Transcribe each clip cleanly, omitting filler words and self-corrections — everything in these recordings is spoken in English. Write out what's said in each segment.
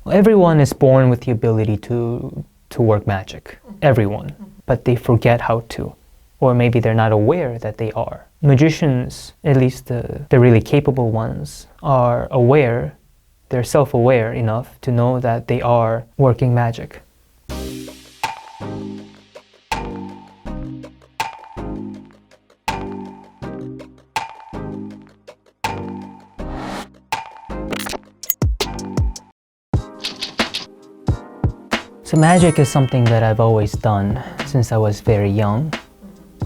Everyone is born with the ability to work magic. Everyone. But they forget how to. Or maybe they're not aware that they are. Magicians, at least the really capable ones, are aware, they're self-aware enough to know that they are working magic. So magic is something that I've always done since I was very young.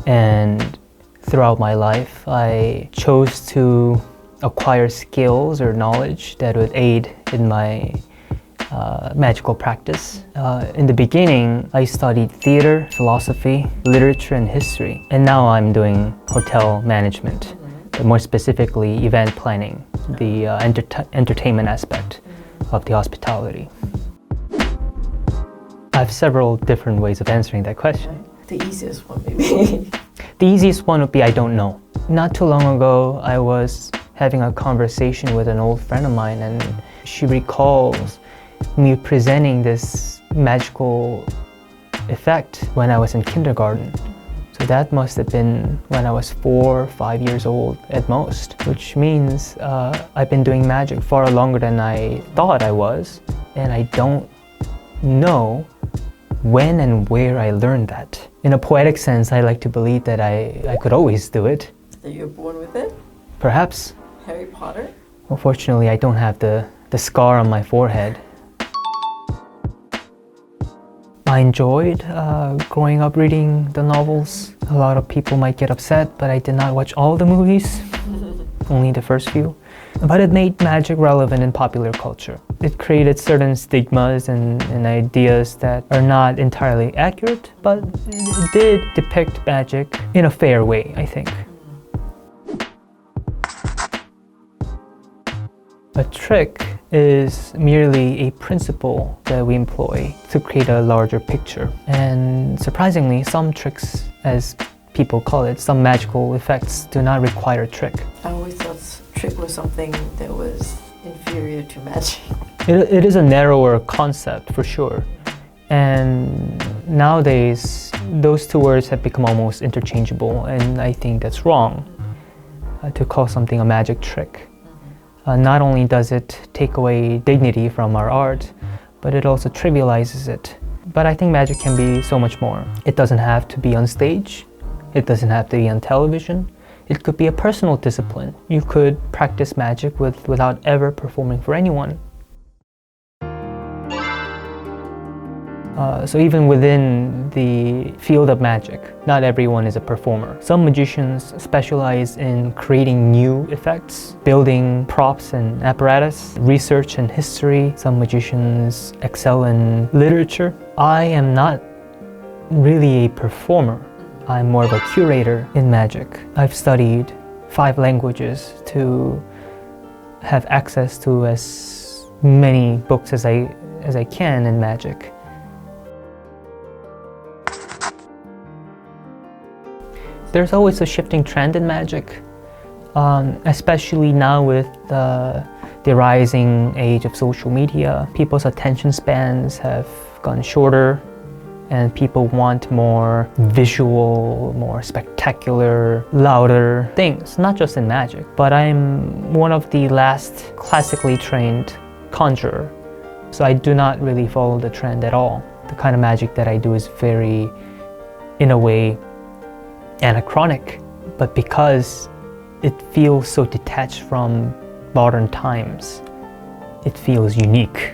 And throughout my life, I chose to acquire skills or knowledge that would aid in my magical practice. In the beginning, I studied theater, philosophy, literature, and history. And now I'm doing hotel management, but more specifically event planning, the entertainment aspect of the hospitality. I have several different ways of answering that question. The easiest one, maybe. The easiest one would be I don't know. Not too long ago, I was having a conversation with an old friend of mine, and she recalls me presenting this magical effect when I was in kindergarten. So that must have been when I was 4 or 5 years old at most, which means I've been doing magic far longer than I thought I was, and I don't know when and where I learned that. In a poetic sense, I like to believe that I could always do it. That you're born with it? Perhaps. Harry Potter? Unfortunately, I don't have the scar on my forehead. I enjoyed growing up reading the novels. A lot of people might get upset, but I did not watch all the movies, only the first few. But it made magic relevant in popular culture. It created certain stigmas and ideas that are not entirely accurate, but it did depict magic in a fair way, I think. A trick is merely a principle that we employ to create a larger picture. And surprisingly, some tricks, as people call it, some magical effects do not require a trick. I always thought trick was something that was inferior to magic. It is a narrower concept for sure. And nowadays, those two words have become almost interchangeable, and I think that's wrong to call something a magic trick. Not only does it take away dignity from our art, but it also trivializes it. But I think magic can be so much more. It doesn't have to be on stage. It doesn't have to be on television. It could be a personal discipline. You could practice magic without ever performing for anyone. So even within the field of magic, not everyone is a performer. Some magicians specialize in creating new effects, building props and apparatus, research and history. Some magicians excel in literature. I am not really a performer. I'm more of a curator in magic. I've studied 5 languages to have access to as many books as I can in magic. There's always a shifting trend in magic, especially now with the rising age of social media. People's attention spans have gone shorter, and people want more visual, more spectacular, louder things, not just in magic. But I'm one of the last classically trained conjurer, so I do not really follow the trend at all. The kind of magic that I do is very, in a way, anachronic, but because it feels so detached from modern times, it feels unique.